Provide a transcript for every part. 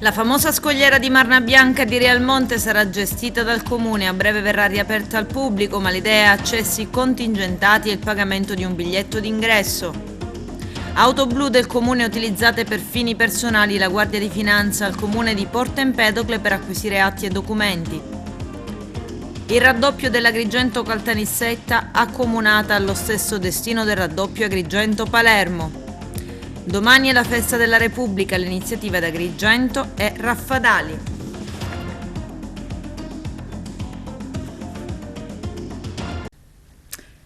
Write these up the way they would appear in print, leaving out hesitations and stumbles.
La famosa scogliera di Marna Bianca di Realmonte sarà gestita dal comune, a breve verrà riaperta al pubblico, ma l'idea è accessi contingentati e il pagamento di un biglietto d'ingresso. Auto blu del comune utilizzate per fini personali, la Guardia di Finanza al comune di Porto Empedocle per acquisire atti e documenti. Il raddoppio dell'Agrigento-Caltanissetta accomunata allo stesso destino del raddoppio Agrigento-Palermo. Domani è la festa della Repubblica, l'iniziativa ad Agrigento è Raffadali.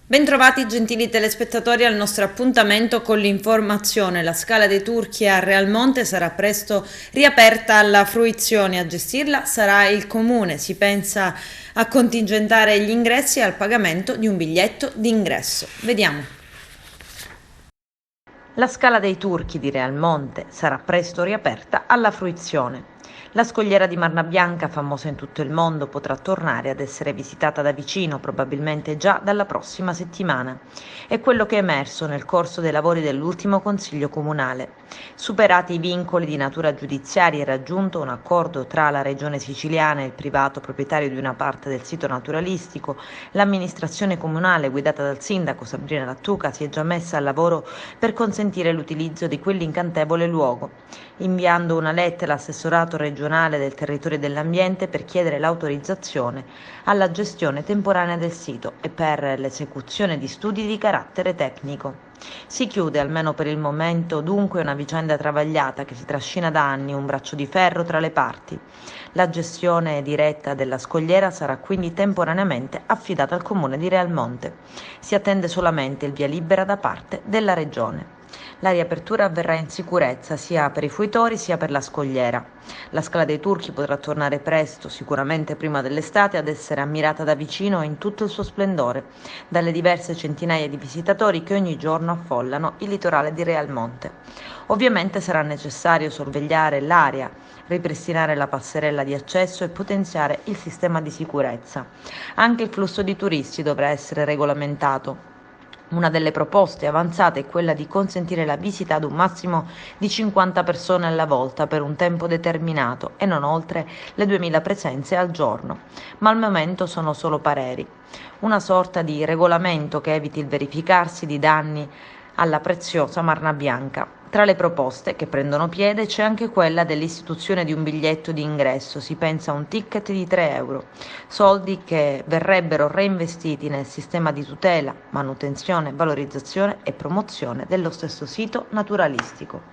Bentrovati gentili telespettatori al nostro appuntamento con l'informazione. La Scala dei Turchi a Realmonte sarà presto riaperta alla fruizione, a gestirla sarà il comune. Si pensa a contingentare gli ingressi al pagamento di un biglietto d'ingresso. Vediamo. La Scala dei Turchi di Realmonte sarà presto riaperta alla fruizione. La scogliera di Marna Bianca, famosa in tutto il mondo, potrà tornare ad essere visitata da vicino, probabilmente già dalla prossima settimana. È quello che è emerso nel corso dei lavori dell'ultimo Consiglio Comunale. Superati i vincoli di natura giudiziaria e raggiunto un accordo tra la Regione Siciliana e il privato proprietario di una parte del sito naturalistico, l'amministrazione comunale guidata dal sindaco Sabrina Lattuca si è già messa al lavoro per consentire l'utilizzo di quell'incantevole luogo, inviando una lettera all'assessorato regionale del territorio e dell'ambiente per chiedere l'autorizzazione alla gestione temporanea del sito e per l'esecuzione di studi di carattere tecnico. Si chiude, almeno per il momento, dunque una vicenda travagliata che si trascina da anni, un braccio di ferro tra le parti. La gestione diretta della scogliera sarà quindi temporaneamente affidata al comune di Realmonte. Si attende solamente il via libera da parte della regione. La riapertura avverrà in sicurezza sia per i fruitori sia per la scogliera. La Scala dei Turchi potrà tornare presto, sicuramente prima dell'estate, ad essere ammirata da vicino in tutto il suo splendore, dalle diverse centinaia di visitatori che ogni giorno affollano il litorale di Realmonte. Ovviamente sarà necessario sorvegliare l'area, ripristinare la passerella di accesso e potenziare il sistema di sicurezza. Anche il flusso di turisti dovrà essere regolamentato. Una delle proposte avanzate è quella di consentire la visita ad un massimo di 50 persone alla volta per un tempo determinato e non oltre le 2000 presenze al giorno, ma al momento sono solo pareri. Una sorta di regolamento che eviti il verificarsi di danni alla preziosa Marna Bianca. Tra le proposte che prendono piede c'è anche quella dell'istituzione di un biglietto di ingresso, si pensa a un ticket di 3 euro, soldi che verrebbero reinvestiti nel sistema di tutela, manutenzione, valorizzazione e promozione dello stesso sito naturalistico.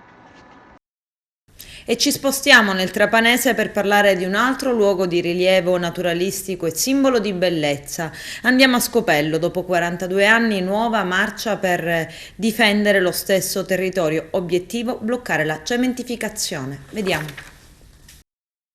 E ci spostiamo nel Trapanese per parlare di un altro luogo di rilievo naturalistico e simbolo di bellezza. Andiamo a Scopello, dopo 42 anni, nuova marcia per difendere lo stesso territorio. Obiettivo: bloccare la cementificazione. Vediamo.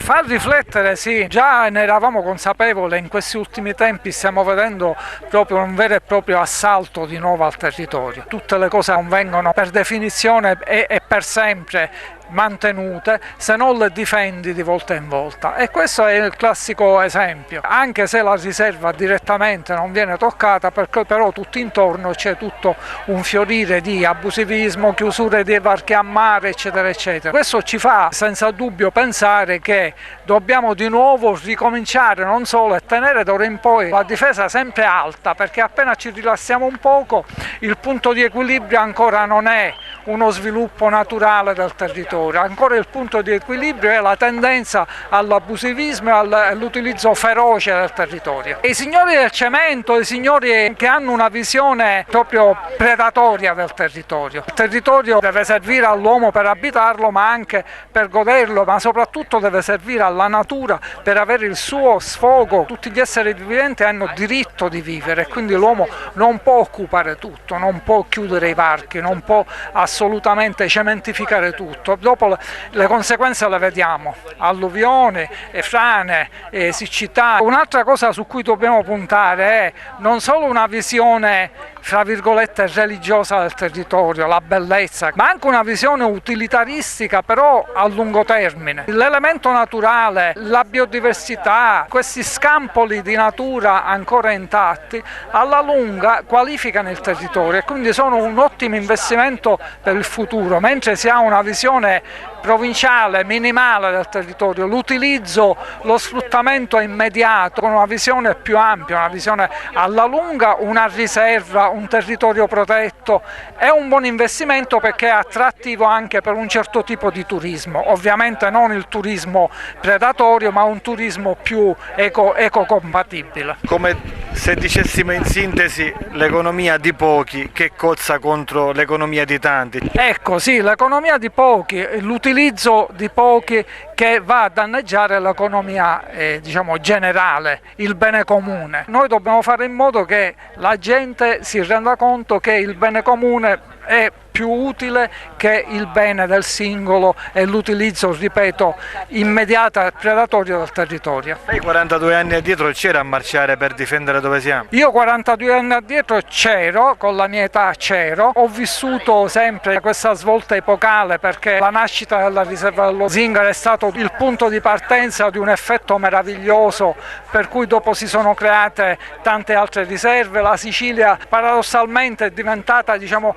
Far riflettere, sì, già ne eravamo consapevoli, in questi ultimi tempi stiamo vedendo proprio un vero e proprio assalto di nuovo al territorio. Tutte le cose non vengono per definizione e per sempre mantenute se non le difendi di volta in volta, e questo è il classico esempio. Anche se la riserva direttamente non viene toccata, perché però tutto intorno c'è tutto un fiorire di abusivismo, chiusure di varchi a mare, eccetera eccetera. Questo ci fa senza dubbio pensare che dobbiamo di nuovo ricominciare non solo a tenere d'ora in poi la difesa sempre alta, perché appena ci rilassiamo un poco il punto di equilibrio ancora non è uno sviluppo naturale del territorio, ancora il punto di equilibrio è la tendenza all'abusivismo e all'utilizzo feroce del territorio. E i signori del cemento, i signori che hanno una visione proprio predatoria del territorio. Il territorio deve servire all'uomo per abitarlo, ma anche per goderlo, ma soprattutto deve servire alla natura per avere il suo sfogo. Tutti gli esseri viventi hanno diritto di vivere, quindi l'uomo non può occupare tutto, non può chiudere i varchi, non può assolutamente cementificare tutto. Dopo le conseguenze le vediamo: alluvioni, frane, siccità. Un'altra cosa su cui dobbiamo puntare è non solo una visione fra virgolette religiosa del territorio, la bellezza, ma anche una visione utilitaristica però a lungo termine. L'elemento naturale, la biodiversità, questi scampoli di natura ancora intatti, alla lunga qualificano il territorio e quindi sono un ottimo investimento per il futuro, mentre si ha una visione provinciale minimale del territorio, l'utilizzo, lo sfruttamento immediato con una visione più ampia, una visione alla lunga, una riserva, un territorio protetto è un buon investimento perché è attrattivo anche per un certo tipo di turismo, ovviamente non il turismo predatorio ma un turismo più ecocompatibile. Come se dicessimo in sintesi l'economia di pochi che cozza contro l'economia di tanti. Ecco sì, l'economia di pochi, l'utilizzo di pochi che va a danneggiare l'economia diciamo generale, il bene comune. Noi dobbiamo fare in modo che la gente si renda conto che il bene comune è più utile che il bene del singolo e l'utilizzo, ripeto, immediato e predatorio del territorio. Lei 42 anni addietro c'era a marciare per difendere dove siamo? Io 42 anni addietro c'ero, con la mia età c'ero, ho vissuto sempre questa svolta epocale perché la nascita della riserva dello Zingaro è stato il punto di partenza di un effetto meraviglioso per cui dopo si sono create tante altre riserve. La Sicilia paradossalmente è diventata diciamo,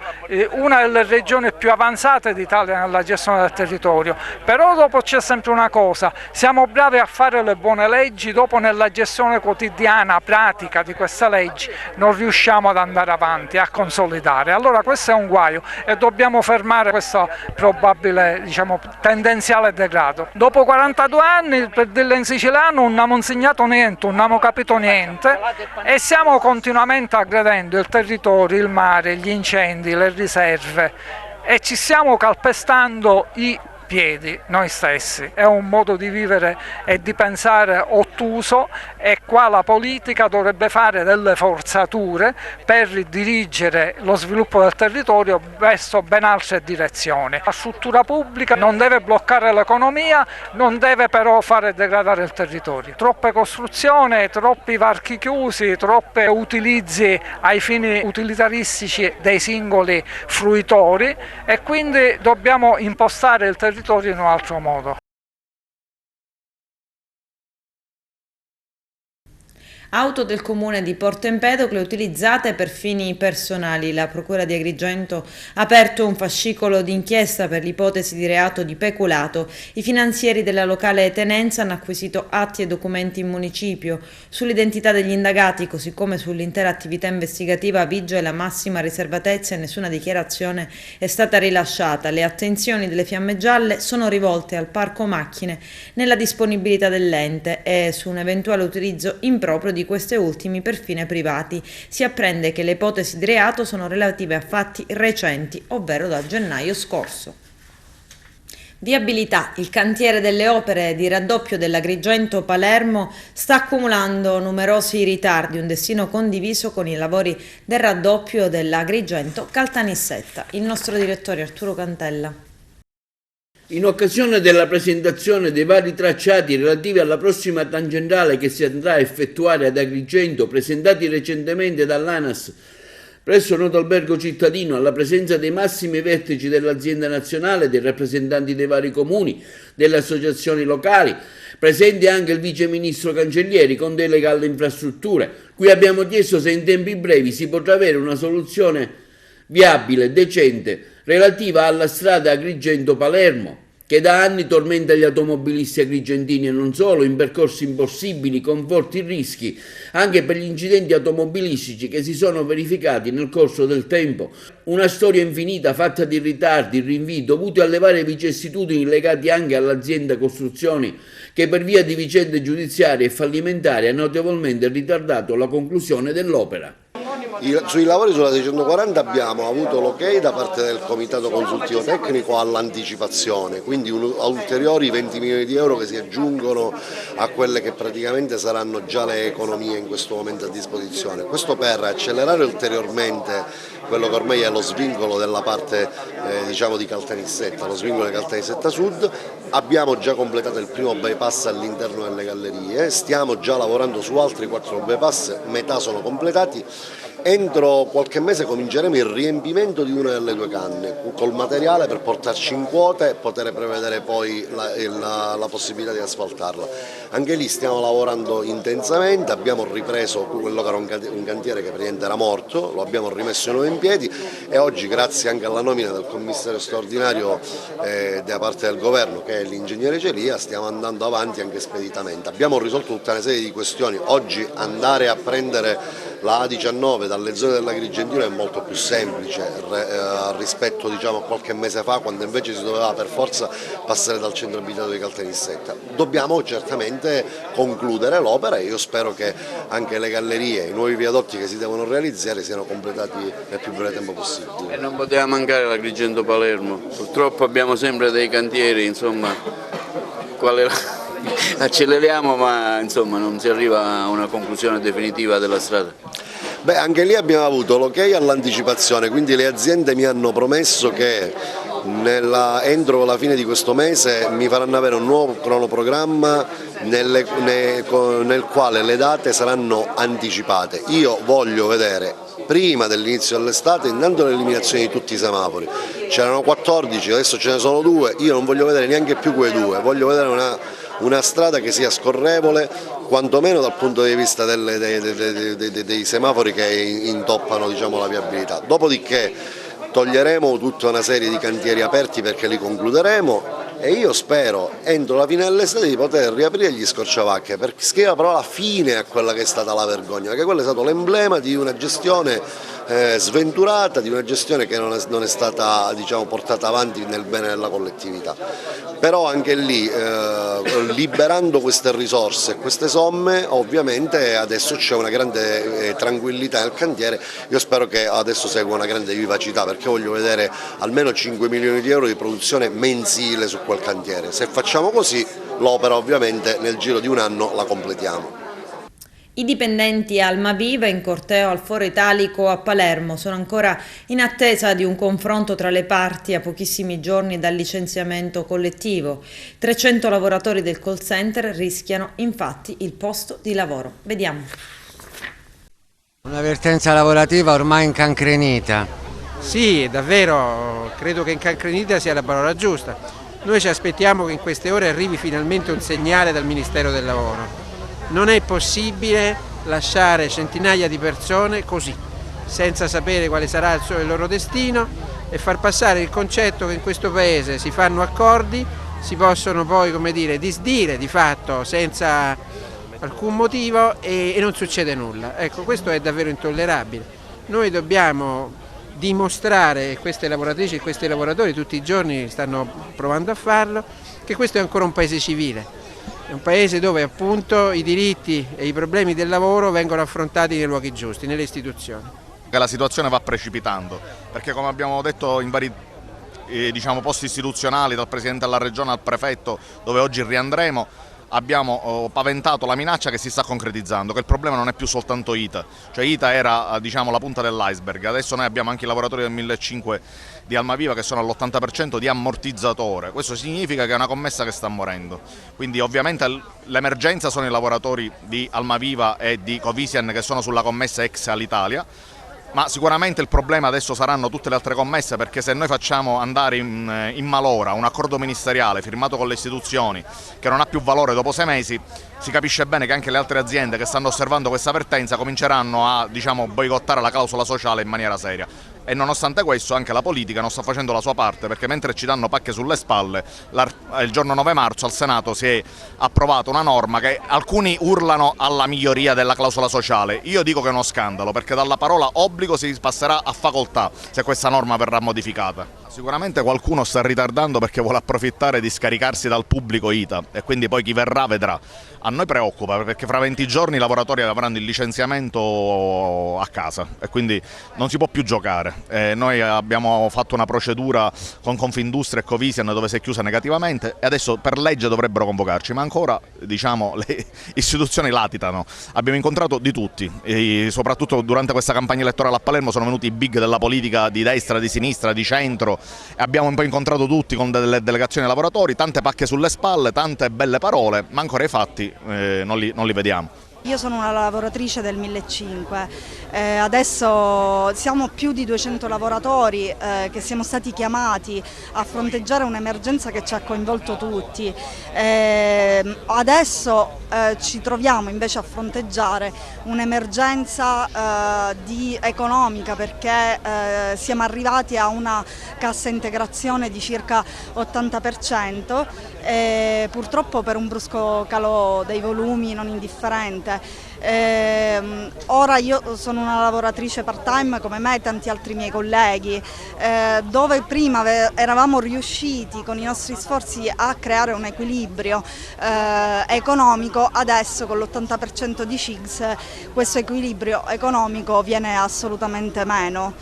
una delle regioni più avanzate d'Italia nella gestione del territorio, però dopo c'è sempre una cosa, siamo bravi a fare le buone leggi, dopo nella gestione quotidiana, pratica di queste leggi non riusciamo ad andare avanti, a consolidare, allora questo è un guaio e dobbiamo fermare questo probabile diciamo, tendenziale degrado. Dopo 42 anni, per dirla in siciliano, non abbiamo insegnato niente, non abbiamo capito niente e stiamo continuamente aggredendo il territorio, il mare, gli incendi, le riserve e ci stiamo calpestando i piedi noi stessi. È un modo di vivere e di pensare ottuso e qua la politica dovrebbe fare delle forzature per dirigere lo sviluppo del territorio verso ben altre direzioni. La struttura pubblica non deve bloccare l'economia, non deve però fare degradare il territorio. Troppe costruzioni, troppi varchi chiusi, troppi utilizzi ai fini utilitaristici dei singoli fruitori e quindi dobbiamo impostare il territorio in un altro modo. Auto del comune di Porto Empedocle utilizzate per fini personali. La procura di Agrigento ha aperto un fascicolo d'inchiesta per l'ipotesi di reato di peculato. I finanzieri della locale tenenza hanno acquisito atti e documenti in municipio. Sull'identità degli indagati, così come sull'intera attività investigativa, vige la massima riservatezza e nessuna dichiarazione è stata rilasciata. Le attenzioni delle Fiamme Gialle sono rivolte al parco macchine nella disponibilità dell'ente e su un eventuale utilizzo improprio di queste ultimi per fine privati. Si apprende che le ipotesi di reato sono relative a fatti recenti, ovvero da gennaio scorso. Viabilità. Il cantiere delle opere di raddoppio dell'Agrigento-Palermo sta accumulando numerosi ritardi, un destino condiviso con i lavori del raddoppio dell'Agrigento-Caltanissetta. Il nostro direttore Arturo Cantella. In occasione della presentazione dei vari tracciati relativi alla prossima tangentale che si andrà a effettuare ad Agrigento, presentati recentemente dall'ANAS presso Noto Albergo Cittadino, alla presenza dei massimi vertici dell'azienda nazionale, dei rappresentanti dei vari comuni, delle associazioni locali, presente anche il vice ministro Cancellieri con delega alle infrastrutture, cui abbiamo chiesto se in tempi brevi si potrà avere una soluzione viabile, decente, relativa alla strada Agrigento-Palermo, che da anni tormenta gli automobilisti agrigentini e non solo, in percorsi impossibili con forti rischi anche per gli incidenti automobilistici che si sono verificati nel corso del tempo. Una storia infinita fatta di ritardi, rinvii dovuti alle varie vicissitudini legate anche all'azienda Costruzioni che per via di vicende giudiziarie e fallimentari ha notevolmente ritardato la conclusione dell'opera. Sui lavori sulla 640 abbiamo avuto l'ok da parte del Comitato Consultivo Tecnico all'anticipazione, quindi ulteriori 20 milioni di euro che si aggiungono a quelle che praticamente saranno già le economie in questo momento a disposizione. Questo per accelerare ulteriormente quello che ormai è lo svincolo della parte diciamo di Caltanissetta, lo svincolo di Caltanissetta Sud. Abbiamo già completato il primo bypass all'interno delle gallerie, stiamo già lavorando su altri 4 bypass, metà sono completati Entro qualche mese cominceremo il riempimento di una delle 2 canne col materiale per portarci in quota e poter prevedere poi la possibilità di asfaltarla. Anche lì stiamo lavorando intensamente, abbiamo ripreso quello che era un cantiere che praticamente era morto, lo abbiamo rimesso di nuovo in piedi e oggi, grazie anche alla nomina del commissario straordinario da parte del governo, che è l'ingegnere Celia, stiamo andando avanti anche speditamente. Abbiamo risolto tutta una serie di questioni. Oggi andare a prendere la A19 dalle zone dell'Agrigentino è molto più semplice rispetto, diciamo, a qualche mese fa, quando invece si doveva per forza passare dal centro abitato di Caltanissetta. Dobbiamo certamente concludere l'opera e io spero che anche le gallerie, i nuovi viadotti che si devono realizzare siano completati nel più breve tempo possibile. E non poteva mancare l'Agrigento-Palermo, purtroppo abbiamo sempre dei cantieri, insomma, acceleriamo ma insomma non si arriva a una conclusione definitiva della strada. Beh, anche lì abbiamo avuto l'ok all'anticipazione, quindi le aziende mi hanno promesso che entro la fine di questo mese mi faranno avere un nuovo cronoprogramma nel quale le date saranno anticipate. Io voglio vedere prima dell'inizio dell'estate intanto l'eliminazione di tutti i semafori. C'erano 14, adesso ce ne sono 2, io non voglio vedere neanche più quei 2, voglio vedere una strada che sia scorrevole, quantomeno dal punto di vista dei semafori che intoppano, diciamo, la viabilità. Dopodiché toglieremo tutta una serie di cantieri aperti perché li concluderemo e io spero entro la fine dell'estate di poter riaprire gli scorciavacche, perché scriva però la fine a quella che è stata la vergogna, perché quello è stato l'emblema di una gestione sventurata, di una gestione che non è stata, diciamo, portata avanti nel bene della collettività. Però anche lì, liberando queste risorse, queste somme, ovviamente adesso c'è una grande tranquillità nel cantiere. Io spero che adesso segua una grande vivacità, perché voglio vedere almeno 5 milioni di euro di produzione mensile su quel cantiere. Se facciamo così, l'opera ovviamente nel giro di un anno la completiamo. I dipendenti Almaviva in corteo al Foro Italico a Palermo sono ancora in attesa di un confronto tra le parti a pochissimi giorni dal licenziamento collettivo. 300 lavoratori del call center rischiano infatti il posto di lavoro. Vediamo. Una vertenza lavorativa ormai incancrenita. Sì, davvero, credo che incancrenita sia la parola giusta. Noi ci aspettiamo che in queste ore arrivi finalmente un segnale dal Ministero del Lavoro. Non è possibile lasciare centinaia di persone così, senza sapere quale sarà il loro destino e far passare il concetto che in questo paese si fanno accordi, si possono poi, come dire, disdire di fatto senza alcun motivo e non succede nulla. Ecco, questo è davvero intollerabile. Noi dobbiamo dimostrare, e queste lavoratrici e questi lavoratori tutti i giorni stanno provando a farlo, che questo è ancora un paese civile. È un paese dove appunto i diritti e i problemi del lavoro vengono affrontati nei luoghi giusti, nelle istituzioni. La situazione va precipitando, perché come abbiamo detto in vari posti istituzionali, dal Presidente della Regione al Prefetto, dove oggi riandremo, abbiamo paventato la minaccia che si sta concretizzando, che il problema non è più soltanto ITA, cioè ITA era, diciamo, la punta dell'iceberg, adesso noi abbiamo anche i lavoratori del 1500 di Almaviva che sono all'80% di ammortizzatore. Questo significa che è una commessa che sta morendo, quindi ovviamente l'emergenza sono i lavoratori di Almaviva e di Covisian che sono sulla commessa ex Alitalia, ma sicuramente il problema adesso saranno tutte le altre commesse, perché se noi facciamo andare in malora un accordo ministeriale firmato con le istituzioni che non ha più valore dopo 6 mesi, si capisce bene che anche le altre aziende che stanno osservando questa vertenza cominceranno a, diciamo, boicottare la clausola sociale in maniera seria. E nonostante questo anche la politica non sta facendo la sua parte, perché mentre ci danno pacche sulle spalle, il giorno 9 marzo al Senato si è approvata una norma che alcuni urlano alla miglioria della clausola sociale. Io dico che è uno scandalo, perché dalla parola obbligo si passerà a facoltà se questa norma verrà modificata. Sicuramente qualcuno sta ritardando perché vuole approfittare di scaricarsi dal pubblico ITA e quindi poi chi verrà vedrà. A noi preoccupa perché fra 20 giorni i lavoratori avranno il licenziamento a casa e quindi non si può più giocare. Noi abbiamo fatto una procedura con Confindustria e Covisian dove si è chiusa negativamente e adesso per legge dovrebbero convocarci, ma ancora, diciamo, le istituzioni latitano. Abbiamo incontrato di tutti, soprattutto durante questa campagna elettorale a Palermo sono venuti i big della politica di destra, di sinistra, di centro, e abbiamo un po' incontrato tutti con delle delegazioni lavoratori, tante pacche sulle spalle, tante belle parole, ma ancora i fatti non li vediamo. Io sono una lavoratrice del 1500, adesso siamo più di 200 lavoratori che siamo stati chiamati a fronteggiare un'emergenza che ci ha coinvolto tutti. Adesso ci troviamo invece a fronteggiare un'emergenza economica, perché siamo arrivati a una cassa integrazione di circa 80%, purtroppo per un brusco calo dei volumi non indifferente. Ora io sono una lavoratrice part-time come me e tanti altri miei colleghi, dove prima eravamo riusciti con i nostri sforzi a creare un equilibrio economico, adesso con l'80% di CIGS questo equilibrio economico viene assolutamente meno.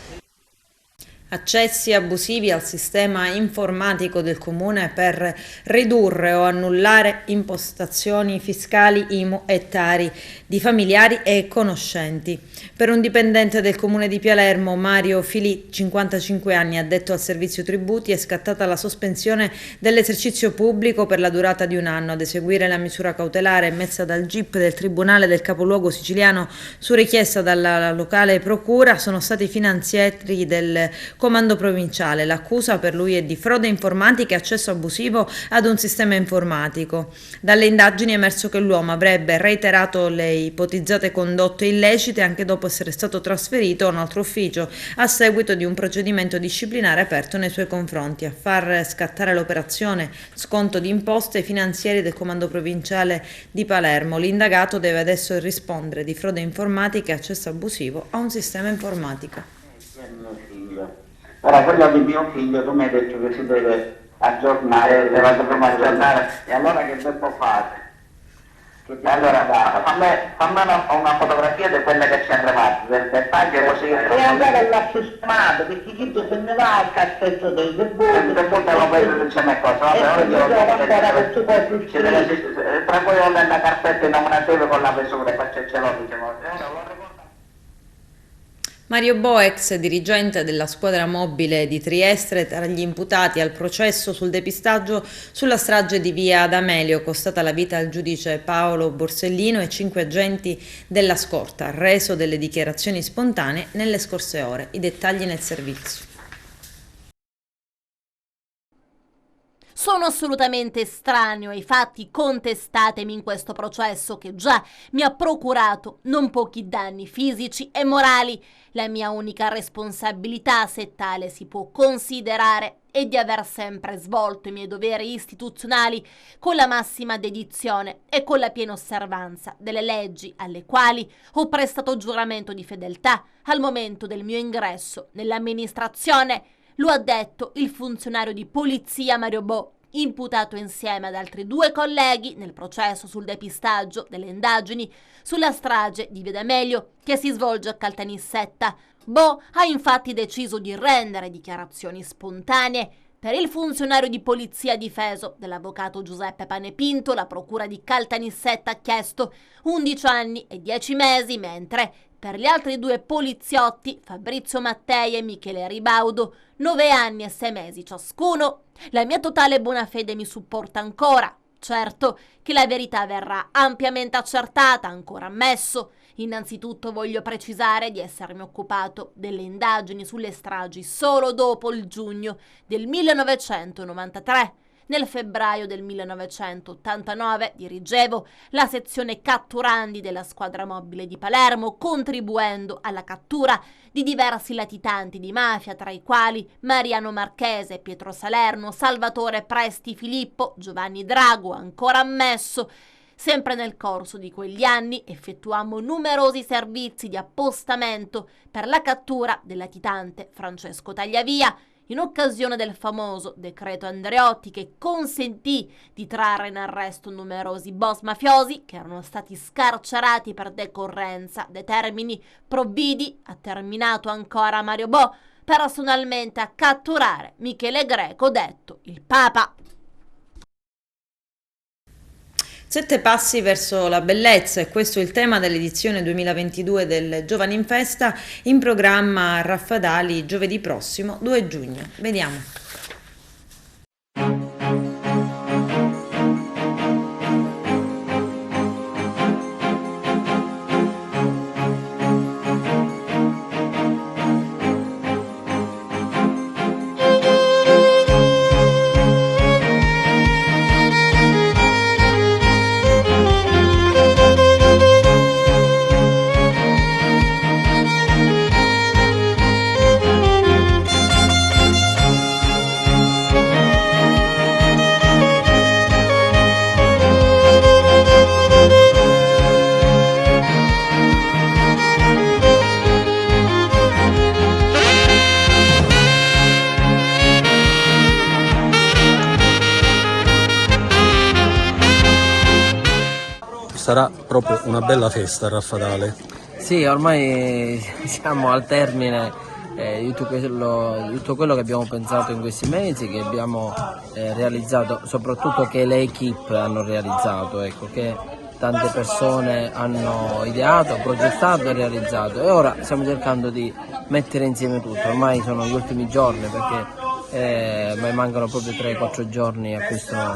Accessi abusivi al sistema informatico del comune per ridurre o annullare impostazioni fiscali IMU e Tari di familiari e conoscenti. Per un dipendente del comune di Palermo, Mario Filì, 55 anni, addetto al servizio tributi, è scattata la sospensione dell'esercizio pubblico per la durata di un anno. Ad eseguire la misura cautelare emessa dal GIP del Tribunale del Capoluogo siciliano su richiesta dalla locale procura sono stati i finanzieri del Comando provinciale. L'accusa per lui è di frode informatica e accesso abusivo ad un sistema informatico. Dalle indagini è emerso che l'uomo avrebbe reiterato le ipotizzate condotte illecite anche dopo essere stato trasferito a un altro ufficio a seguito di un procedimento disciplinare aperto nei suoi confronti. A far scattare l'operazione sconto di imposte ai finanzieri del Comando provinciale di Palermo. L'indagato deve adesso rispondere di frode informatica e accesso abusivo a un sistema informatico. Ora quello di mio figlio, tu mi hai detto che si deve aggiornare, la dobbiamo aggiornare, e allora che devo fare? Allora fammi una fotografia di quelle che ci arrivate, del dettaglio così. E andare là sistemato, perché chi se ne va al cassetto dei debutti. Il debutto lo vedo insieme a cosa, tra cui ho nella carpetta nominativa con la misura, perché ce l'ho, diciamo. Mario Bo, ex dirigente della squadra mobile di Trieste, tra gli imputati al processo sul depistaggio sulla strage di via D'Amelio, costata la vita al giudice Paolo Borsellino e 5 agenti della scorta, reso delle dichiarazioni spontanee nelle scorse ore. I dettagli nel servizio. Sono assolutamente estraneo ai fatti contestatemi in questo processo che già mi ha procurato non pochi danni fisici e morali. La mia unica responsabilità, se tale si può considerare, è di aver sempre svolto i miei doveri istituzionali con la massima dedizione e con la piena osservanza delle leggi alle quali ho prestato giuramento di fedeltà al momento del mio ingresso nell'amministrazione. Lo ha detto il funzionario di polizia Mario Bo, imputato insieme ad altri 2 colleghi nel processo sul depistaggio delle indagini sulla strage di via D'Amelio che si svolge a Caltanissetta. Bo ha infatti deciso di rendere dichiarazioni spontanee. Per il funzionario di polizia difeso dell'avvocato Giuseppe Panepinto, la procura di Caltanissetta ha chiesto 11 anni e 10 mesi, mentre per gli altri 2 poliziotti, Fabrizio Mattei e Michele Ribaudo, 9 anni e 6 mesi ciascuno. La mia totale buona fede mi supporta ancora. Certo che la verità verrà ampiamente accertata, ancora ammesso. Innanzitutto voglio precisare di essermi occupato delle indagini sulle stragi solo dopo il giugno del 1993. Nel febbraio del 1989 dirigevo la sezione catturandi della squadra mobile di Palermo, contribuendo alla cattura di diversi latitanti di mafia, tra i quali Mariano Marchese, Pietro Salerno, Salvatore Presti Filippo, Giovanni Drago, ancora ammesso. Sempre nel corso di quegli anni effettuammo numerosi servizi di appostamento per la cattura del latitante Francesco Tagliavia, in occasione del famoso decreto Andreotti che consentì di trarre in arresto numerosi boss mafiosi che erano stati scarcerati per decorrenza dei termini. Provvidi, ha terminato ancora Mario Bo, personalmente a catturare Michele Greco, detto il Papa. 7 passi verso la bellezza, e questo è il tema dell'edizione 2022 del Giovani in Festa, in programma a Raffadali giovedì prossimo 2 giugno. Vediamo. sarà proprio una bella festa a Raffadale. Sì, ormai siamo al termine di tutto quello che abbiamo pensato in questi mesi, che abbiamo realizzato, soprattutto che le equip hanno realizzato, ecco, che tante persone hanno ideato, progettato e realizzato, e ora stiamo cercando di mettere insieme tutto. Ormai sono gli ultimi giorni, perché ma mancano proprio 3-4 giorni a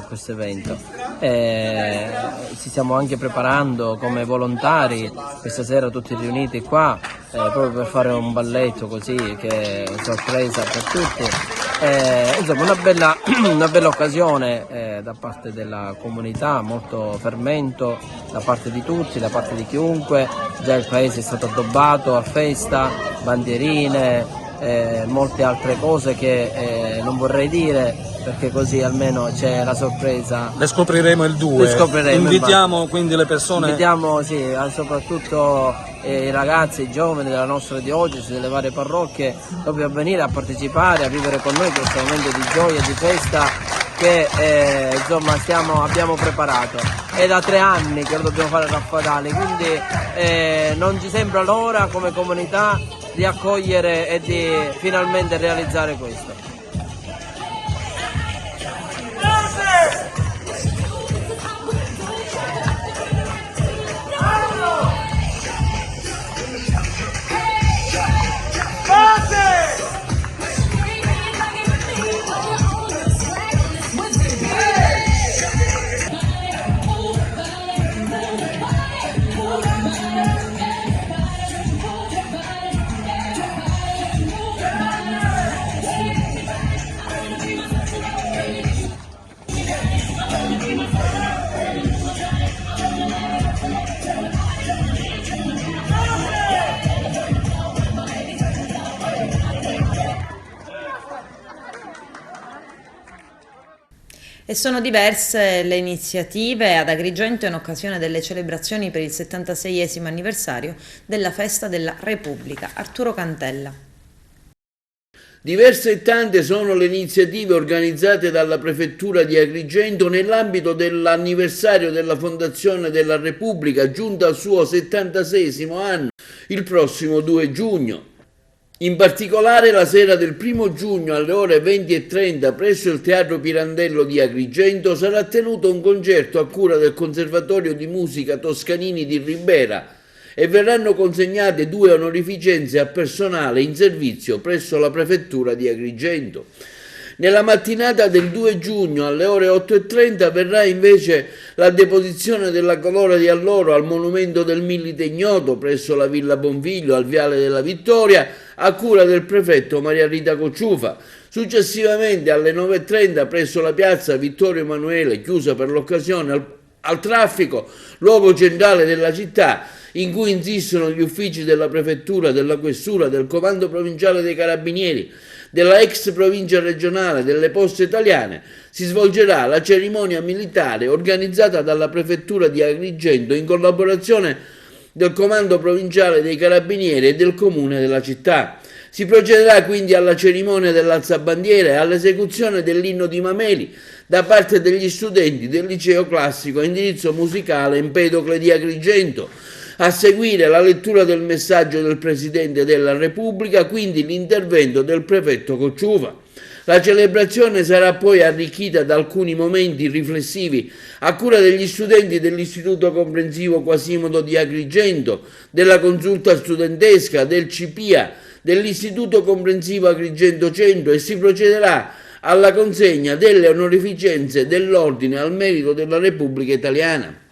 questo evento. Ci stiamo anche preparando come volontari, questa sera tutti riuniti qua, proprio per fare un balletto così, che è sorpresa per tutti. Insomma, una bella occasione da parte della comunità, molto fermento da parte di tutti, da parte di chiunque. Già il paese è stato addobbato a festa, bandierine, molte altre cose che non vorrei dire, perché così almeno c'è la sorpresa. Le scopriremo il 2. Invitiamo quindi le persone. Invitiamo soprattutto i ragazzi, i giovani della nostra diocesi, delle varie parrocchie, proprio a venire a partecipare, a vivere con noi questo momento di gioia, di festa che insomma abbiamo preparato. È da 3 anni che lo dobbiamo fare a Raffadale, quindi non ci sembra l'ora come comunità di accogliere e di finalmente realizzare questo. E sono diverse le iniziative ad Agrigento in occasione delle celebrazioni per il 76esimo anniversario della Festa della Repubblica. Arturo Cantella. Diverse e tante sono le iniziative organizzate dalla Prefettura di Agrigento nell'ambito dell'anniversario della Fondazione della Repubblica, giunta al suo 76esimo anno, il prossimo 2 giugno. In particolare la sera del 1 giugno alle ore 20:30 presso il Teatro Pirandello di Agrigento sarà tenuto un concerto a cura del Conservatorio di Musica Toscanini di Ribera e verranno consegnate 2 onorificenze a personale in servizio presso la Prefettura di Agrigento. Nella mattinata del 2 giugno alle ore 8:30 verrà invece la deposizione della colora di alloro al monumento del Millite Ignoto presso la Villa Bonfiglio al Viale della Vittoria a cura del prefetto Maria Rita Cocciufa. Successivamente alle 9:30 presso la piazza Vittorio Emanuele, chiusa per l'occasione al traffico, luogo centrale della città, in cui insistono gli uffici della prefettura, della questura, del comando provinciale dei carabinieri, della ex provincia regionale, delle poste italiane, si svolgerà la cerimonia militare organizzata dalla Prefettura di Agrigento in collaborazione del comando provinciale dei carabinieri e del comune della città. Si procederà quindi alla cerimonia dell'alzabandiera e all'esecuzione dell'inno di Mameli da parte degli studenti del liceo classico a indirizzo musicale Empedocle di Agrigento. A seguire la lettura del messaggio del Presidente della Repubblica, quindi l'intervento del prefetto Cocciufa. La celebrazione sarà poi arricchita da alcuni momenti riflessivi a cura degli studenti dell'Istituto Comprensivo Quasimodo di Agrigento, della Consulta Studentesca, del CIPIA, dell'Istituto Comprensivo Agrigento Centro e si procederà alla consegna delle onorificenze dell'Ordine al Merito della Repubblica Italiana.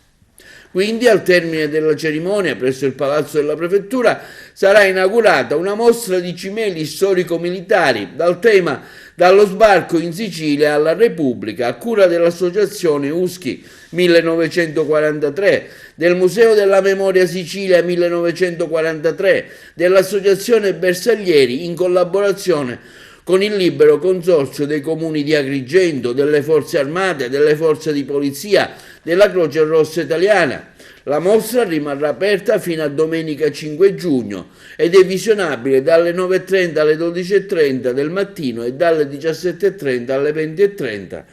Quindi, al termine della cerimonia, presso il Palazzo della Prefettura, sarà inaugurata una mostra di cimeli storico-militari dal tema Dallo sbarco in Sicilia alla Repubblica, a cura dell'Associazione Uschi 1943, del Museo della Memoria Sicilia 1943, dell'Associazione Bersaglieri in collaborazione con il libero consorzio dei comuni di Agrigento, delle forze armate, delle forze di polizia, della Croce Rossa Italiana. La mostra rimarrà aperta fino a domenica 5 giugno ed è visionabile dalle 9:30 alle 12:30 del mattino e dalle 17:30 alle 20:30.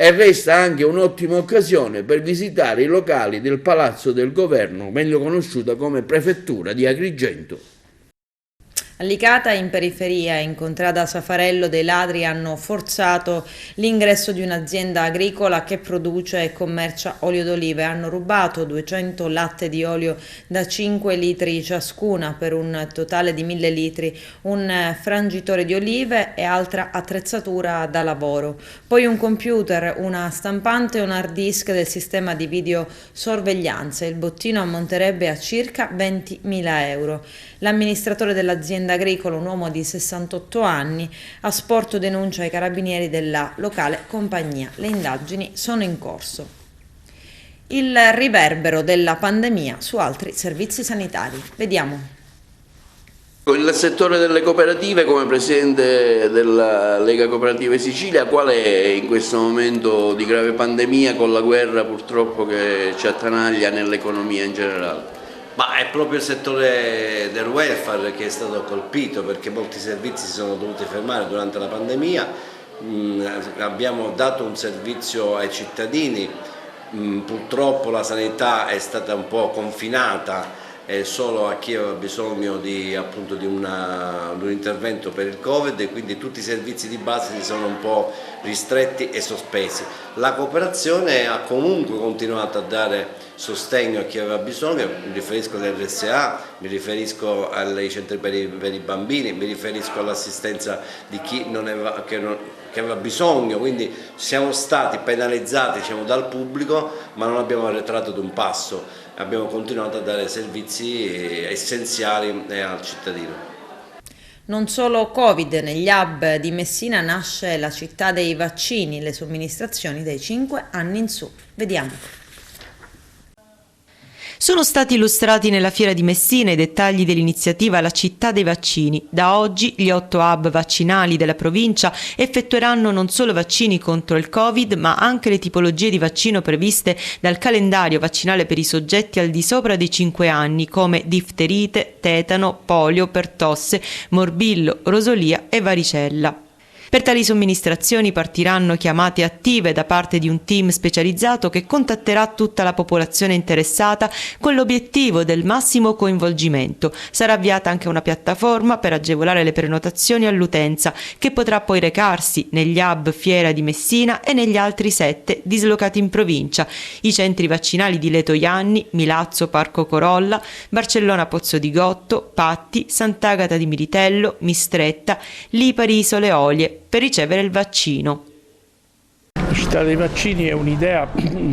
e resta anche un'ottima occasione per visitare i locali del Palazzo del Governo, meglio conosciuta come Prefettura di Agrigento. A Licata, in periferia, in contrada Safarello, dei ladri hanno forzato l'ingresso di un'azienda agricola che produce e commercia olio d'oliva e hanno rubato 200 latte di olio da 5 litri ciascuna per un totale di 1000 litri, un frangitore di olive e altra attrezzatura da lavoro. Poi un computer, una stampante e un hard disk del sistema di videosorveglianza. Il bottino ammonterebbe a circa 20.000 euro. L'amministratore dell'azienda agricola, un uomo di 68 anni, ha sporto denuncia ai carabinieri della locale compagnia. Le indagini sono in corso. Il riverbero della pandemia su altri servizi sanitari. Vediamo. Il settore delle cooperative, come presidente della Lega Cooperative Sicilia, qual è in questo momento di grave pandemia, con la guerra purtroppo che ci attanaglia nell'economia in generale? Ma è proprio il settore del welfare che è stato colpito, perché molti servizi si sono dovuti fermare durante la pandemia. Abbiamo dato un servizio ai cittadini, purtroppo la sanità è stata un po' confinata solo a chi aveva bisogno appunto di un intervento per il Covid, e quindi tutti i servizi di base si sono un po' ristretti e sospesi. La cooperazione ha comunque continuato a dare sostegno a chi aveva bisogno, mi riferisco all'RSA, mi riferisco ai centri per i bambini, mi riferisco all'assistenza di chi che aveva bisogno, quindi siamo stati penalizzati, diciamo, dal pubblico, ma non abbiamo arretrato di un passo, abbiamo continuato a dare servizi essenziali al cittadino. Non solo Covid, negli hub di Messina nasce la città dei vaccini, le somministrazioni dai 5 anni in su. Vediamo. Sono stati illustrati nella fiera di Messina i dettagli dell'iniziativa La città dei vaccini. Da oggi gli 8 hub vaccinali della provincia effettueranno non solo vaccini contro il Covid, ma anche le tipologie di vaccino previste dal calendario vaccinale per i soggetti al di sopra dei 5 anni, come difterite, tetano, polio, pertosse, morbillo, rosolia e varicella. Per tali somministrazioni partiranno chiamate attive da parte di un team specializzato che contatterà tutta la popolazione interessata con l'obiettivo del massimo coinvolgimento. Sarà avviata anche una piattaforma per agevolare le prenotazioni all'utenza, che potrà poi recarsi negli hub Fiera di Messina e negli altri 7 dislocati in provincia: i centri vaccinali di Letojanni, Milazzo Parco Corolla, Barcellona Pozzo di Gotto, Patti, Sant'Agata di Militello, Mistretta, Lipari Isole Olie, per ricevere il vaccino. La città dei vaccini è un'idea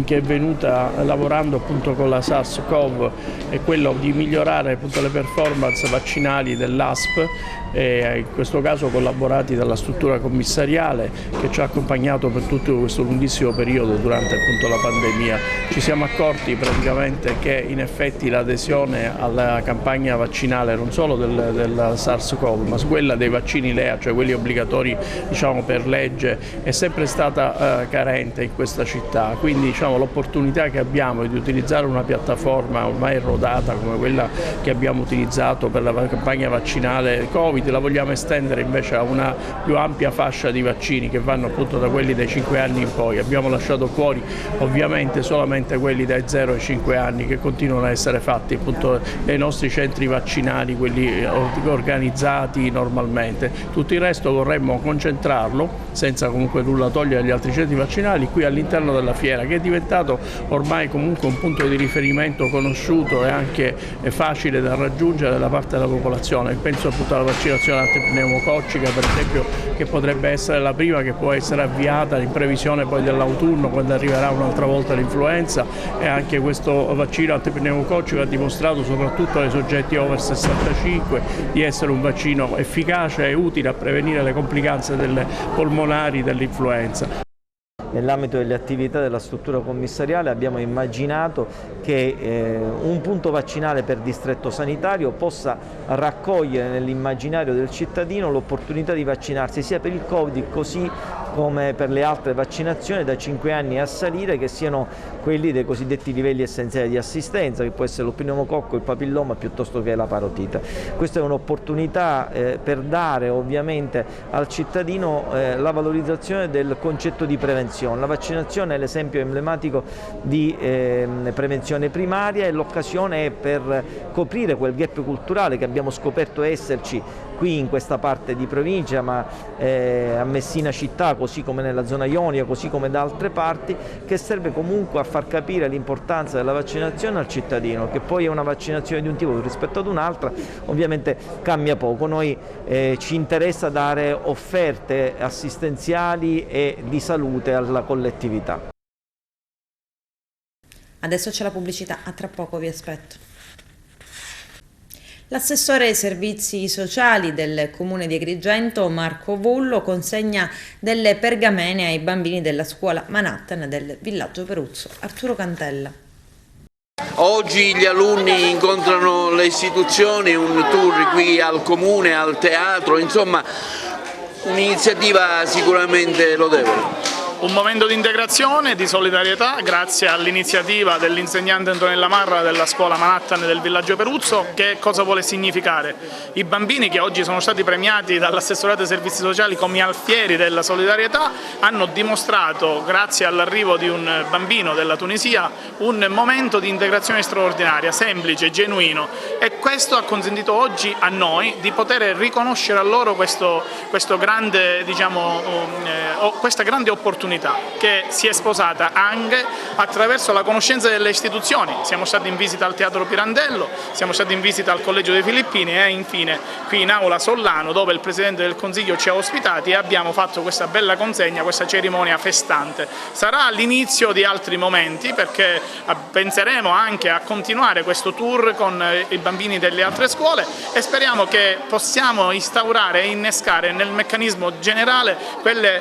che è venuta lavorando appunto con la SARS-CoV, è quello di migliorare appunto le performance vaccinali dell'ASP, in questo caso collaborati dalla struttura commissariale che ci ha accompagnato per tutto questo lunghissimo periodo durante appunto la pandemia. Ci siamo accorti praticamente che in effetti l'adesione alla campagna vaccinale non solo della SARS-CoV, ma quella dei vaccini LEA, cioè quelli obbligatori, diciamo, per legge, è sempre stata carente in questa città. Quindi, diciamo, l'opportunità che abbiamo è di utilizzare una piattaforma ormai rodata come quella che abbiamo utilizzato per la campagna vaccinale Covid, la vogliamo estendere invece a una più ampia fascia di vaccini che vanno appunto da quelli dai 5 anni in poi. Abbiamo lasciato fuori ovviamente solamente quelli dai 0 ai 5 anni, che continuano a essere fatti appunto nei nostri centri vaccinali, quelli organizzati normalmente. Tutto il resto vorremmo concentrarlo, senza comunque nulla togliere agli altri centri vaccinali, qui all'interno della fiera, che è diventato ormai comunque un punto di riferimento conosciuto e anche facile da raggiungere da parte della popolazione. Penso appunto alla vaccinazione antipneumococcica, per esempio, che potrebbe essere la prima che può essere avviata in previsione poi dell'autunno, quando arriverà un'altra volta l'influenza, e anche questo vaccino antipneumococcico ha dimostrato soprattutto ai soggetti over 65 di essere un vaccino efficace e utile a prevenire le complicanze polmonari dell'influenza. Nell'ambito delle attività della struttura commissariale abbiamo immaginato che un punto vaccinale per distretto sanitario possa raccogliere nell'immaginario del cittadino l'opportunità di vaccinarsi sia per il Covid così come per le altre vaccinazioni da 5 anni a salire, che siano quelli dei cosiddetti livelli essenziali di assistenza, che può essere lo pneumococco, il papilloma piuttosto che la parotite. Questa è un'opportunità per dare ovviamente al cittadino la valorizzazione del concetto di prevenzione. La vaccinazione è l'esempio emblematico di prevenzione primaria e l'occasione è per coprire quel gap culturale che abbiamo scoperto esserci qui in questa parte di provincia, ma a Messina città, così come nella zona ionica, così come da altre parti, che serve comunque a far capire l'importanza della vaccinazione al cittadino, che poi è una vaccinazione di un tipo rispetto ad un'altra, ovviamente cambia poco. Noi ci interessa dare offerte assistenziali e di salute alla collettività. Adesso c'è la pubblicità, a tra poco vi aspetto. L'assessore ai servizi sociali del comune di Agrigento, Marco Vullo, consegna delle pergamene ai bambini della scuola Manhattan del villaggio Peruzzo. Arturo Cantella. Oggi gli alunni incontrano le istituzioni, un tour qui al comune, al teatro, insomma un'iniziativa sicuramente lodevole. Un momento di integrazione, di solidarietà, grazie all'iniziativa dell'insegnante Antonella Marra della scuola Manhattan del villaggio Peruzzo. Che cosa vuole significare? I bambini che oggi sono stati premiati dall'assessorato ai servizi sociali come alfieri della solidarietà hanno dimostrato, grazie all'arrivo di un bambino della Tunisia, un momento di integrazione straordinaria, semplice, genuino, e questo ha consentito oggi a noi di poter riconoscere a loro questa grande opportunità che si è sposata anche attraverso la conoscenza delle istituzioni. Siamo stati in visita al Teatro Pirandello, siamo stati in visita al Collegio dei Filippini e infine qui in Aula Sollano, dove il Presidente del Consiglio ci ha ospitati e abbiamo fatto questa bella consegna, questa cerimonia festante. Sarà l'inizio di altri momenti, perché penseremo anche a continuare questo tour con i bambini delle altre scuole e speriamo che possiamo instaurare e innescare nel meccanismo generale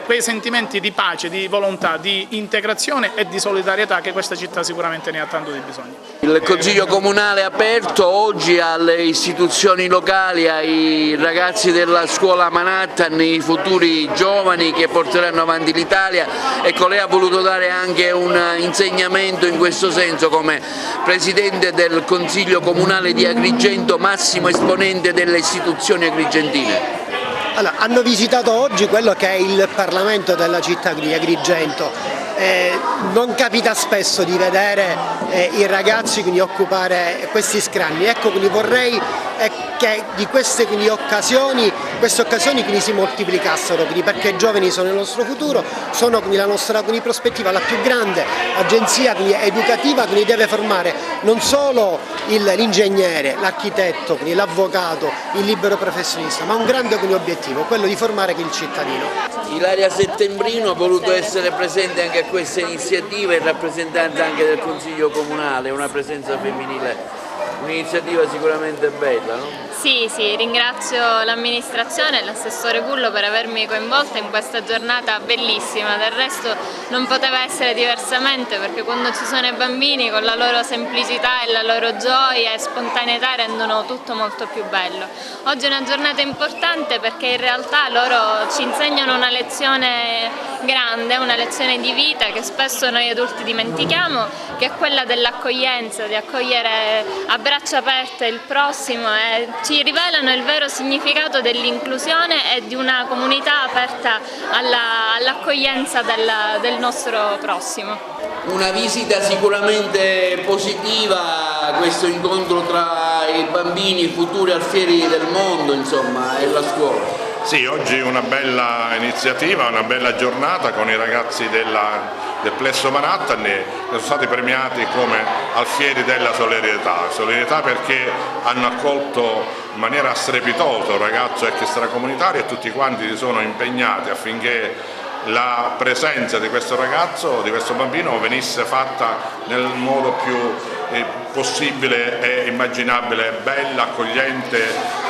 quei sentimenti di pace, di volontà, di integrazione e di solidarietà che questa città sicuramente ne ha tanto di bisogno. Il Consiglio Comunale è aperto oggi alle istituzioni locali, ai ragazzi della scuola Manhattan, i futuri giovani che porteranno avanti l'Italia. Ecco, lei ha voluto dare anche un insegnamento in questo senso come Presidente del Consiglio Comunale di Agrigento, massimo esponente delle istituzioni agrigentine. Allora, hanno visitato oggi quello che è il Parlamento della città di Agrigento. Non capita spesso di vedere i ragazzi occupare questi scranni. Ecco, quindi vorrei che di queste occasioni si moltiplicassero, perché i giovani sono il nostro futuro, sono la nostra prospettiva, la più grande agenzia educativa che deve formare non solo l'ingegnere, l'architetto, l'avvocato, il libero professionista, ma un grande obiettivo, quello di formare il cittadino. Ilaria Settembrino ha voluto essere presente anche a queste iniziative in rappresentanza anche del Consiglio Comunale, una presenza femminile. Un'iniziativa sicuramente bella, no? Sì, ringrazio l'amministrazione e l'assessore Vullo per avermi coinvolta in questa giornata bellissima. Del resto non poteva essere diversamente, perché quando ci sono i bambini con la loro semplicità e la loro gioia e spontaneità rendono tutto molto più bello. Oggi è una giornata importante perché in realtà loro ci insegnano una lezione grande, una lezione di vita che spesso noi adulti dimentichiamo, che è quella dell'accoglienza, di accogliere a braccia aperte il prossimo, e ci rivelano il vero significato dell'inclusione e di una comunità aperta all'accoglienza del nostro prossimo. Una visita sicuramente positiva, questo incontro tra i bambini futuri alfieri del mondo, insomma, e la scuola. Sì, oggi una bella iniziativa, una bella giornata con i ragazzi del Plesso Manhattan, che sono stati premiati come alfieri della solidarietà perché hanno accolto in maniera strepitosa un ragazzo extracomunitario e tutti quanti si sono impegnati affinché la presenza di questo ragazzo, di questo bambino, venisse fatta nel modo più possibile e immaginabile, bella, accogliente,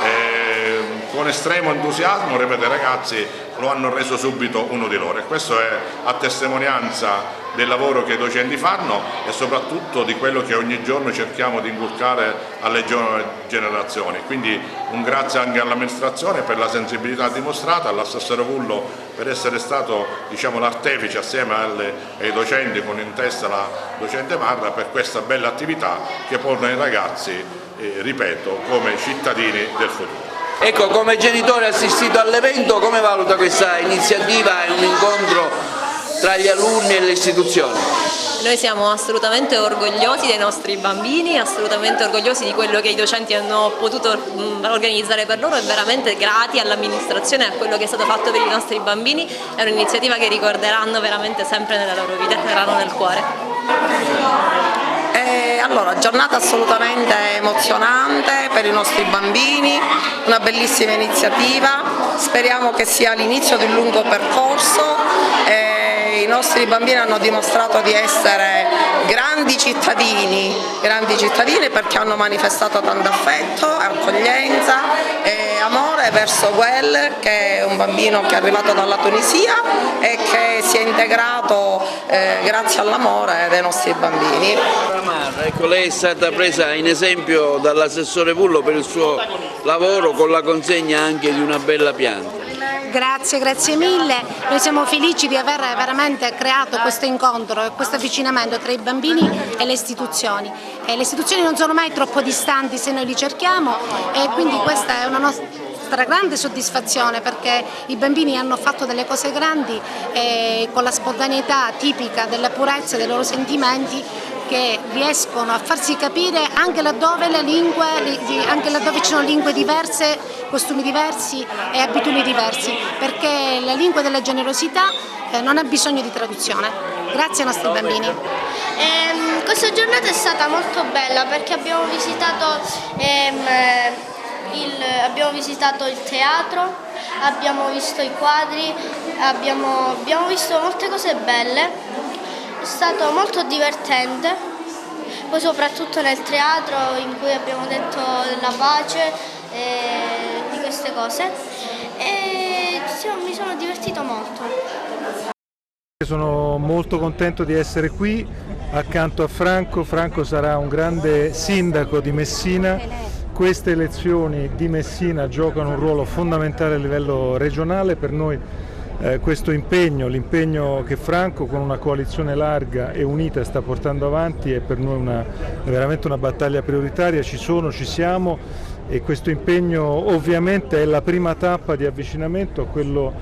con estremo entusiasmo, ripeto, i ragazzi lo hanno reso subito uno di loro, e questo è a testimonianza del lavoro che i docenti fanno e soprattutto di quello che ogni giorno cerchiamo di inculcare alle giovani generazioni. Quindi un grazie anche all'amministrazione per la sensibilità dimostrata, all'assessore Vullo per essere stato, diciamo, l'artefice assieme ai docenti, con in testa la docente Marra, per questa bella attività che pone i ragazzi, ripeto, come cittadini del futuro. Ecco, come genitore assistito all'evento, come valuta questa iniziativa e un incontro tra gli alunni e le istituzioni? Noi siamo assolutamente orgogliosi dei nostri bambini, assolutamente orgogliosi di quello che i docenti hanno potuto organizzare per loro e veramente grati all'amministrazione e a quello che è stato fatto per i nostri bambini. È un'iniziativa che ricorderanno veramente sempre nella loro vita e terranno nel cuore. Allora, giornata assolutamente emozionante per i nostri bambini, una bellissima iniziativa, speriamo che sia l'inizio di un lungo percorso. I nostri bambini hanno dimostrato di essere grandi cittadini perché hanno manifestato tanto affetto, accoglienza e amore verso Well, che è un bambino che è arrivato dalla Tunisia e che si è integrato grazie all'amore dei nostri bambini. Ecco, lei è stata presa in esempio dall'assessore Vullo per il suo lavoro con la consegna anche di una bella pianta. Grazie mille, noi siamo felici di aver veramente creato questo incontro e questo avvicinamento tra i bambini e le istituzioni. E le istituzioni non sono mai troppo distanti se noi li cerchiamo, e quindi questa è una nostra grande soddisfazione, perché i bambini hanno fatto delle cose grandi con la spontaneità tipica della purezza dei loro sentimenti, che riescono a farsi capire anche laddove ci sono lingue diverse, costumi diversi e abitudini diversi, perché la lingua della generosità non ha bisogno di traduzione. Grazie ai nostri bambini. Questa giornata è stata molto bella perché abbiamo visitato il teatro, abbiamo visto i quadri, abbiamo visto molte cose belle. È stato molto divertente, poi soprattutto nel teatro in cui abbiamo detto della pace e di queste cose, e mi sono divertito molto. Sono molto contento di essere qui accanto a Franco. Franco sarà un grande sindaco di Messina. Queste elezioni di Messina giocano un ruolo fondamentale a livello regionale. Per noi questo impegno, l'impegno che Franco con una coalizione larga e unita sta portando avanti, è per noi veramente una battaglia prioritaria. Ci siamo, e questo impegno ovviamente è la prima tappa di avvicinamento a quello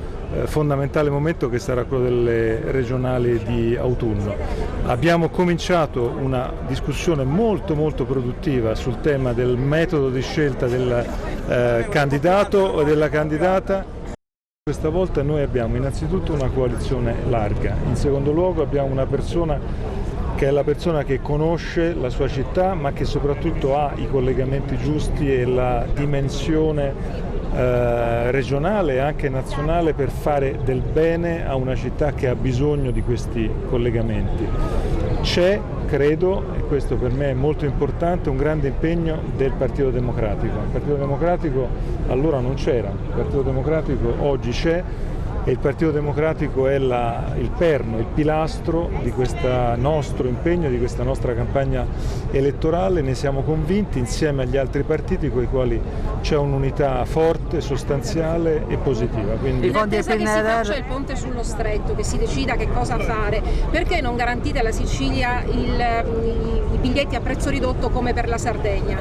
fondamentale momento che sarà quello delle regionali di autunno. Abbiamo cominciato una discussione molto produttiva sul tema del metodo di scelta del candidato o della candidata. Questa volta noi abbiamo innanzitutto una coalizione larga, in secondo luogo abbiamo una persona che è la persona che conosce la sua città, ma che soprattutto ha i collegamenti giusti e la dimensione regionale e anche nazionale per fare del bene a una città che ha bisogno di questi collegamenti. C'è, credo, e questo per me è molto importante, un grande impegno del Partito Democratico. Il Partito Democratico allora non c'era, il Partito Democratico oggi c'è, e il Partito Democratico è il perno, il pilastro di questo nostro impegno, di questa nostra campagna elettorale. Ne siamo convinti insieme agli altri partiti con i quali c'è un'unità forte, sostanziale e positiva. Quindi... In attesa che si faccia il ponte sullo stretto, che si decida che cosa fare, perché non garantite alla Sicilia i biglietti a prezzo ridotto come per la Sardegna?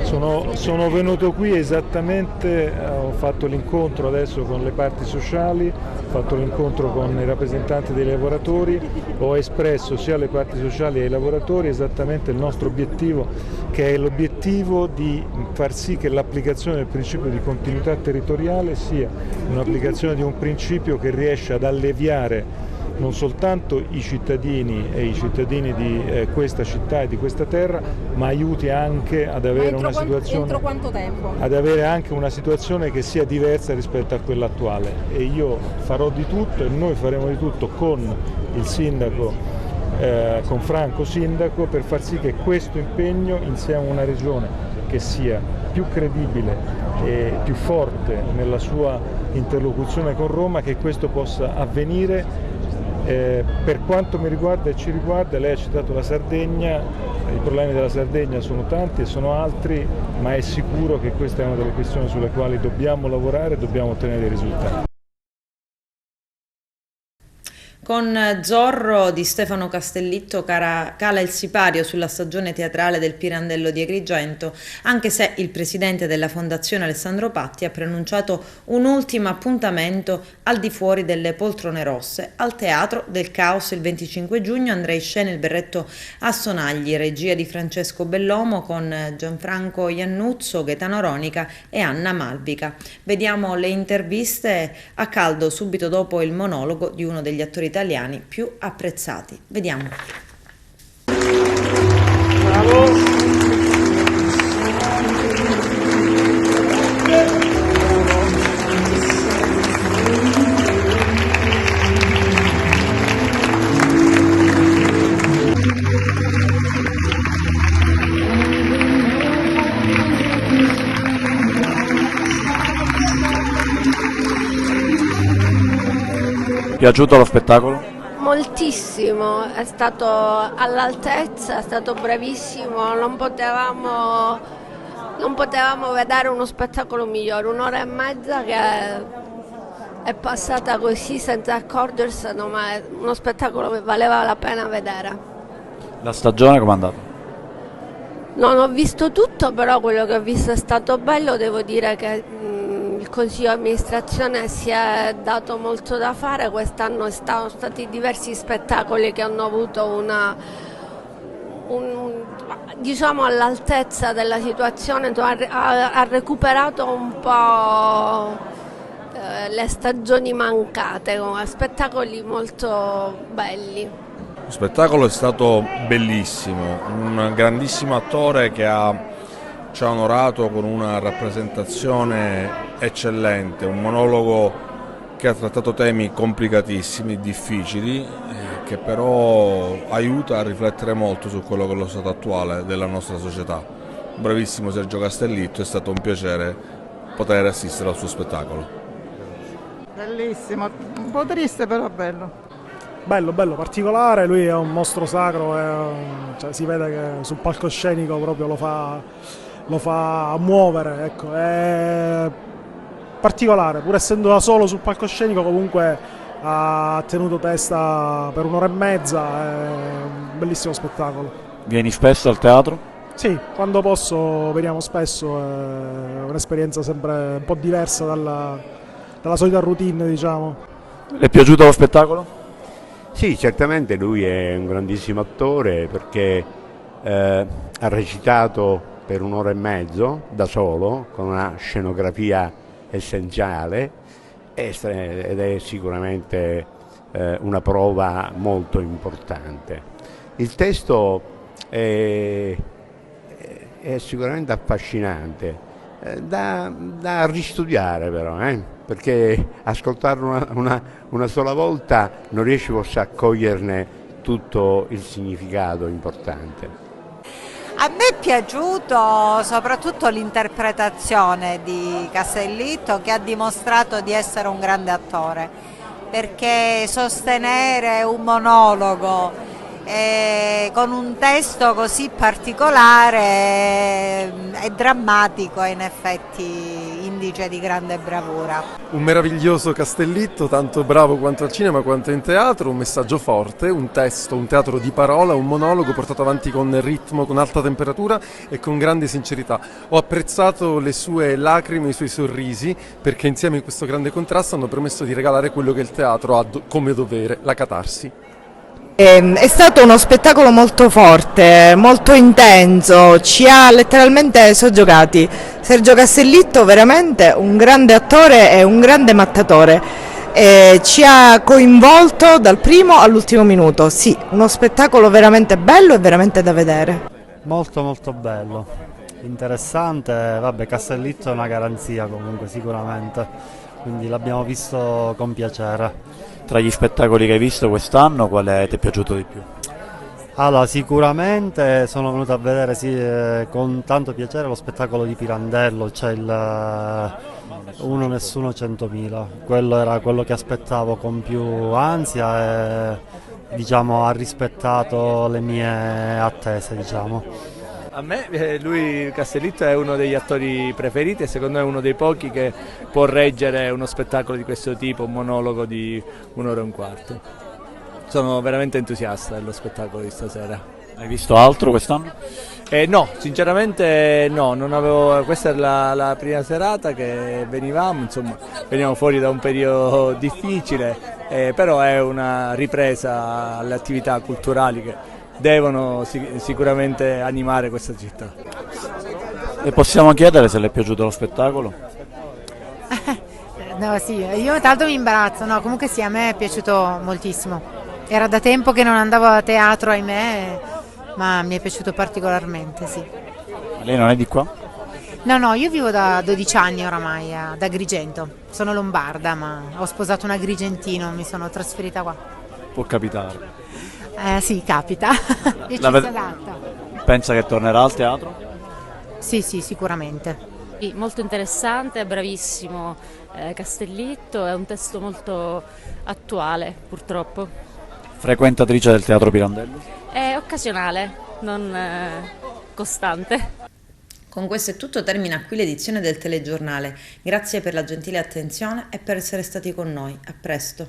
Sono venuto qui esattamente, ho fatto l'incontro adesso con le parti sociali, ho fatto l'incontro con i rappresentanti dei lavoratori, ho espresso sia alle parti sociali che ai lavoratori esattamente il nostro obiettivo, che è l'obiettivo di far sì che l'applicazione del principio di continuità territoriale sia un'applicazione di un principio che riesce ad alleviare non soltanto i cittadini e i cittadini di questa città e di questa terra, ma aiuti anche ad avere entro quanto tempo? Ad avere anche una situazione che sia diversa rispetto a quella attuale. E io farò di tutto, e noi faremo di tutto con il sindaco, con Franco sindaco, per far sì che questo impegno, insieme a una regione che sia più credibile più forte nella sua interlocuzione con Roma, che questo possa avvenire. Per quanto mi riguarda e ci riguarda, lei ha citato la Sardegna, i problemi della Sardegna sono tanti e sono altri, ma è sicuro che questa è una delle questioni sulle quali dobbiamo lavorare e dobbiamo ottenere dei risultati. Con Zorro di Stefano Castellitto cala il sipario sulla stagione teatrale del Pirandello di Agrigento, anche se il presidente della Fondazione Alessandro Patti ha preannunciato un ultimo appuntamento al di fuori delle poltrone rosse. Al Teatro del Caos il 25 giugno andrà in scena Il berretto a sonagli, regia di Francesco Bellomo, con Gianfranco Iannuzzo, Gaetano Ronica e Anna Malvica. Vediamo le interviste a caldo subito dopo il monologo di uno degli attori italiani più apprezzati. Vediamo. Bravo. Piaciuto lo spettacolo? Moltissimo, è stato all'altezza, è stato bravissimo, non potevamo vedere uno spettacolo migliore, un'ora e mezza che è passata così senza accorgersene, ma è uno spettacolo che valeva la pena vedere. La stagione com'è andata? Non ho visto tutto, però quello che ho visto è stato bello, devo dire che il Consiglio di amministrazione si è dato molto da fare, quest'anno sono stati diversi spettacoli che hanno avuto diciamo all'altezza della situazione, ha recuperato un po' le stagioni mancate, con spettacoli molto belli. Lo spettacolo è stato bellissimo, un grandissimo attore che ci ha onorato con una rappresentazione eccellente, un monologo che ha trattato temi complicatissimi, difficili, che però aiuta a riflettere molto su quello che è lo stato attuale della nostra società. Bravissimo Sergio Castellitto, è stato un piacere poter assistere al suo spettacolo. Bellissimo, un po' triste però bello. Bello, particolare, lui è un mostro sacro, cioè, si vede che sul palcoscenico proprio lo fa muovere, ecco. È particolare, pur essendo da solo sul palcoscenico comunque ha tenuto testa per un'ora e mezza, è un bellissimo spettacolo. Vieni spesso al teatro? Sì, quando posso veniamo spesso, è un'esperienza sempre un po' diversa dalla solita routine, diciamo. Le è piaciuto lo spettacolo? Sì, certamente lui è un grandissimo attore perché ha recitato per un'ora e mezzo da solo, con una scenografia essenziale ed è sicuramente una prova molto importante. Il testo è sicuramente affascinante, da ristudiare però, perché ascoltarlo una sola volta non riesci forse a coglierne tutto il significato importante. A me è piaciuto soprattutto l'interpretazione di Castellitto, che ha dimostrato di essere un grande attore, perché sostenere un monologo con un testo così particolare è drammatico e in effetti indice di grande bravura. Un meraviglioso Castellitto, tanto bravo quanto al cinema quanto in teatro, un messaggio forte, un testo, un teatro di parola, un monologo portato avanti con ritmo, con alta temperatura e con grande sincerità. Ho apprezzato le sue lacrime, i suoi sorrisi, perché insieme in questo grande contrasto hanno permesso di regalare quello che il teatro ha come dovere, la catarsi. È stato uno spettacolo molto forte, molto intenso, ci ha letteralmente soggiogati. Sergio Castellitto veramente un grande attore e un grande mattatore, ci ha coinvolto dal primo all'ultimo minuto. Sì, uno spettacolo veramente bello e veramente da vedere. Molto bello, interessante, vabbè, Castellitto è una garanzia comunque sicuramente, quindi l'abbiamo visto con piacere. Tra gli spettacoli che hai visto quest'anno, quale ti è piaciuto di più? Allora, sicuramente sono venuto a vedere con tanto piacere lo spettacolo di Pirandello, cioè Uno Nessuno 100.000. Quello era quello che aspettavo con più ansia e diciamo, ha rispettato le mie attese. Diciamo. A me lui, Castellitto, è uno degli attori preferiti e secondo me è uno dei pochi che può reggere uno spettacolo di questo tipo, un monologo di 1 ora e un quarto. Sono veramente entusiasta dello spettacolo di stasera. Hai visto altro quest'anno? No, sinceramente no, non avevo, questa è la prima serata che venivamo, insomma, veniamo fuori da un periodo difficile, però è una ripresa alle attività culturali che devono sicuramente animare questa città. E possiamo chiedere se le è piaciuto lo spettacolo? No, sì, io tra l'altro mi imbarazzo, no, comunque sì, a me è piaciuto moltissimo. Era da tempo che non andavo a teatro, ahimè, ma mi è piaciuto particolarmente, sì. Ma lei non è di qua? No, io vivo da 12 anni oramai ad Agrigento, sono lombarda, ma ho sposato un agrigentino, mi sono trasferita qua. Può capitare. Sì, capita, e ci si adatta. Pensa che tornerà al teatro? Sì, sicuramente. Sì, molto interessante, bravissimo Castellitto, è un testo molto attuale purtroppo. Frequentatrice del Teatro Pirandello? È occasionale, non costante. Con questo è tutto, termina qui l'edizione del telegiornale. Grazie per la gentile attenzione e per essere stati con noi. A presto.